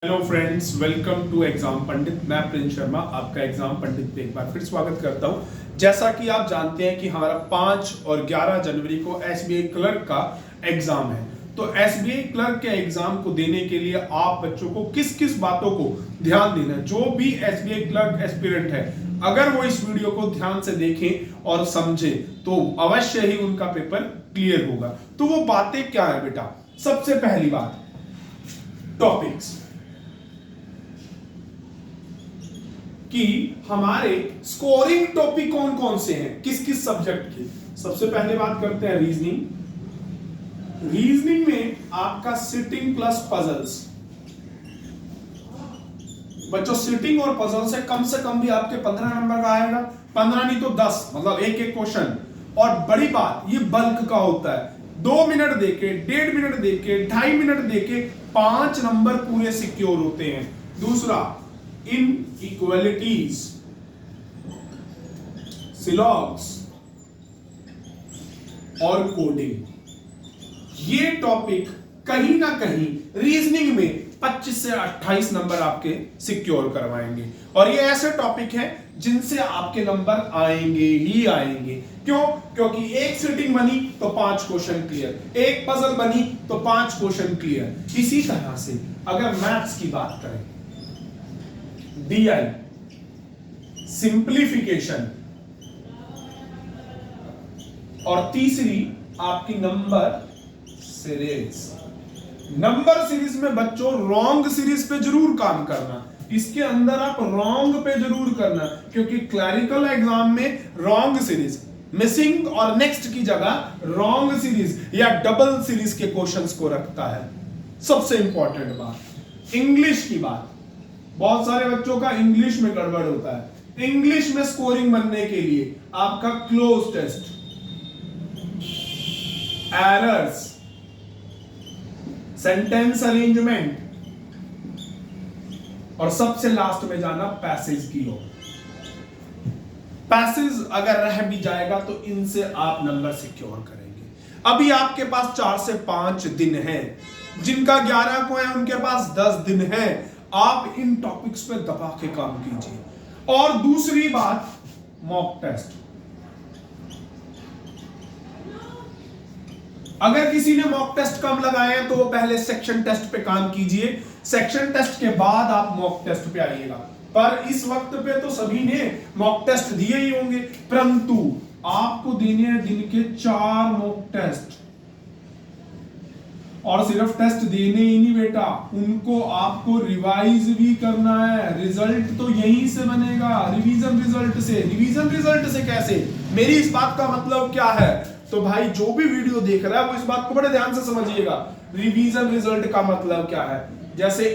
Hello friends, welcome to exam Pandit. मैं प्रिंस शर्मा आपका exam पंडित पे एक बार फिर स्वागत करता हूं। जैसा कि आप जानते हैं कि हमारा 5 और 11 जनवरी को एसबीआई क्लर्क का एग्जाम है। तो एसबीआई क्लर्क के एग्जाम को देने के लिए आप बच्चों को किस किस बातों को ध्यान देना है। जो भी एसबीआई क्लर्क एस्पिरेंट है, अगर वो इस वीडियो को ध्यान से देखें और समझे तो अवश्य ही उनका पेपर क्लियर होगा। तो वो बातें क्या है बेटा? सबसे पहली बात, टॉपिक्स कि हमारे स्कोरिंग टॉपिक कौन कौन से हैं, किस किस सब्जेक्ट के। सबसे पहले बात करते हैं रीजनिंग। रीजनिंग में आपका सिटिंग प्लस पजल्स। बच्चों, सिटिंग और पजल से कम भी आपके 15 नंबर का आएगा। 15 नहीं तो 10, मतलब एक एक क्वेश्चन। और बड़ी बात, ये बल्क का होता है। 2 मिनट देके, 1.5 मिनट देके, 2.5 मिनट देके 5 नंबर पूरे सिक्योर होते हैं। दूसरा, इनइक्वालिटीज, सिलॉग्स और कोडिंग। ये टॉपिक कहीं ना कहीं रीजनिंग में 25 से 28 नंबर आपके सिक्योर करवाएंगे। और ये ऐसे टॉपिक हैं जिनसे आपके नंबर आएंगे ही आएंगे। क्यों? क्योंकि एक सिटिंग बनी तो 5 क्वेश्चन क्लियर, एक पजल बनी तो 5 क्वेश्चन क्लियर। इसी तरह से अगर मैथ्स की बात करें, डीआई, सिंप्लीफिकेशन, और तीसरी आपकी नंबर सीरीज। नंबर सीरीज में बच्चों रॉन्ग सीरीज पे जरूर काम करना। इसके अंदर आप रॉन्ग पे जरूर करना, क्योंकि क्लरिकल एग्जाम में रॉन्ग सीरीज, मिसिंग और नेक्स्ट की जगह रॉन्ग सीरीज या डबल सीरीज के क्वेश्चंस को रखता है। सबसे इंपॉर्टेंट बात, इंग्लिश की बात। बहुत सारे बच्चों का इंग्लिश में गड़बड़ होता है। इंग्लिश में स्कोरिंग बनने के लिए आपका cloze test, errors, sentence arrangement और सबसे लास्ट में जाना पैसेज की ओर। पैसेज अगर रह भी जाएगा तो इनसे आप नंबर सिक्योर करेंगे। अभी आपके पास 4 से 5 दिन है। जिनका 11 को है उनके पास 10 दिन है। आप इन टॉपिक्स पे दबा के काम कीजिए। और दूसरी बात, मॉक टेस्ट। अगर किसी ने मॉक टेस्ट कम लगाए हैं तो वो पहले सेक्शन टेस्ट पे काम कीजिए। सेक्शन टेस्ट के बाद आप मॉक टेस्ट पे आइएगा। पर इस वक्त पे तो सभी ने मॉक टेस्ट दिए ही होंगे, परंतु आपको देने हैं दिन के 4 मॉक टेस्ट। और सिर्फ टेस्ट देने ही नहीं बेटा, उनको आपको रिवाइज भी करना है। रिजल्ट तो यहीं से बनेगा, रिवीजन रिजल्ट से। रिवीजन रिजल्ट से कैसे? मेरी इस बात का मतलब क्या है? तो भाई जो भी वीडियो देख रहा है वो इस बात को बड़े ध्यान से समझिएगा। रिवीजन रिजल्ट का मतलब क्या है? जैसे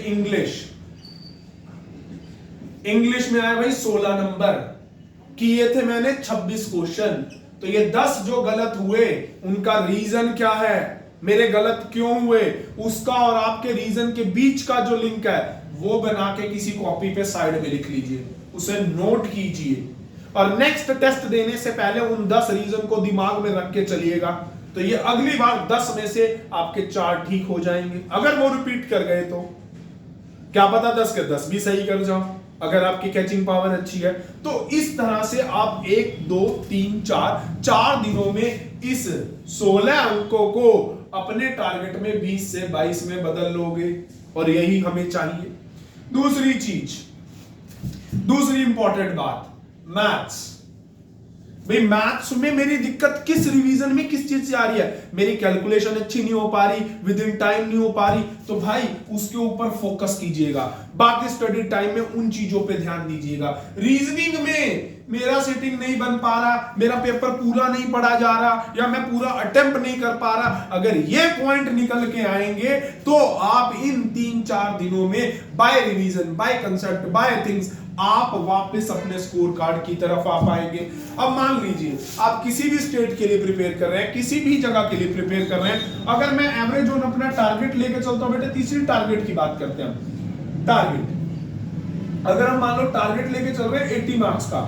इंग्लिश में आया भाई 16 नंबर, किए थे मैंने 26 क्वेश्चन। तो ये 10 जो गलत हुए उनका रीजन क्या है, मेरे गलत क्यों हुए, उसका और आपके रीजन के बीच का जो लिंक है वो बना के किसी कॉपी पे साइड में लिख लीजिए, उसे नोट कीजिए। और नेक्स्ट टेस्ट देने से पहले उन 10 रीजन को दिमाग में रख के चलिएगा। तो ये अगली बार 10 में से आपके 4 ठीक हो जाएंगे। अगर वो रिपीट कर गए तो क्या पता 10 के 10 भी सही कर जाओ, अगर आपकी कैचिंग पावर अच्छी है। तो इस तरह से आप 1 2 3 4 दिनों में इस 16 अंकों को अपने टारगेट में 20 से 22 में बदल लोगे, और यही हमें चाहिए। दूसरी चीज, दूसरी इंपॉर्टेंट बात, मैथ्स। भाई मैथ्स में मेरी दिक्कत किस रिवीजन में किस चीज से आ रही है? मेरी कैलकुलेशन अच्छी नहीं हो पा रही, विद इन टाइम नहीं हो पा रही, तो भाई उसके ऊपर फोकस कीजिएगा। बाकी स्टडी टाइम में उन चीजों पे ध्यान दीजिएगा। रीजनिंग में मेरा सेटिंग नहीं बन पा रहा, मेरा पेपर पूरा नहीं पढ़ा जा रहा, या मैं पूरा अटेम्प्ट नहीं कर पा रहा, अगर ये पॉइंट निकल के आएंगे तो आप इन 3-4 दिनों में by revision, by concept, by things आप वापस अपने स्कोर कार्ड की तरफ आ पाएंगे। अब मान लीजिए आप किसी भी स्टेट के लिए प्रिपेयर कर रहे हैं, किसी भी जगह के लिए प्रिपेयर कर रहे हैं। अगर मैं एवरेज और अपना टारगेट लेके चलता हूं बेटे, तीसरी टारगेट की बात करते हैं हम। टारगेट, अगर हम मान लो टारगेट लेके चल रहे हैं 80 मार्क्स का,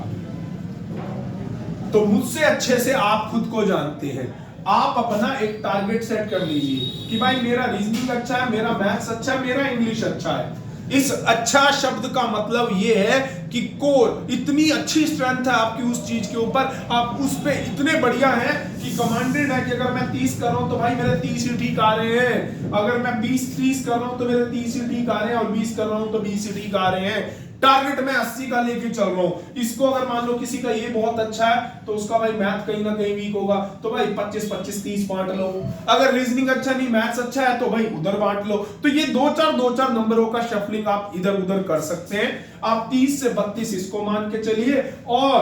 तो मुझसे अच्छे से आप खुद को जानते हैं। आप अपना एक टारगेट सेट कर लीजिए कि भाई मेरा रीजनिंग अच्छा है, मेरा मैथ्स अच्छा है, मेरा इंग्लिश अच्छा है। इस अच्छा शब्द का मतलब ये है कि कोर, इतनी अच्छी स्ट्रेंथ है आपकी उस चीज के ऊपर, आप उस पे इतने बढ़िया हैं कि कमांडेड है कि अगर मैं 30 कर रहा हूं तो भाई मेरे 30 ही ठीक आ रहे हैं, अगर मैं 20-30 कर रहा हूं तो मेरे 30 ही ठीक आ रहे हैं, और 20 कर रहा हूं तो 20 ही ठीक आ रहे हैं। टारगेट में 80 का लेके चल रहा हूं। इसको अगर मान लो किसी का ये बहुत अच्छा है तो उसका भाई मैथ कहीं ना कहीं वीक होगा, तो भाई 25-25-30 बांट लो। अगर रीजनिंग अच्छा नहीं, मैथ्स अच्छा है तो भाई उधर बांट लो। तो ये 2-4 नंबरों का शफलिंग आप इधर उधर कर सकते हैं। आप 30 से 32 इसको मान के चलिए, और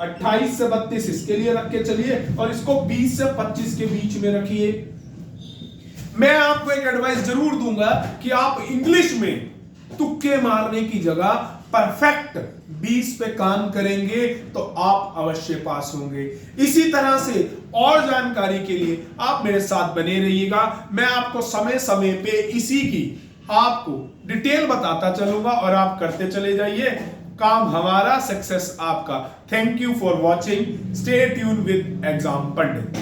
28 से 32 इसके लिए रख के चलिए, और इसको 20 से 25 के बीच में रखिए। मैं आपको एक एडवाइस जरूर दूंगा कि आप इंग्लिश में तुक्के मारने की जगह परफेक्ट 20 पे काम करेंगे तो आप अवश्य पास होंगे। इसी तरह से और जानकारी के लिए आप मेरे साथ बने रहिएगा। मैं आपको समय समय पे इसी की आपको डिटेल बताता चलूंगा और आप करते चले जाइए। काम हमारा, सक्सेस आपका। Thank you for watching. Stay tune with exam Pandit.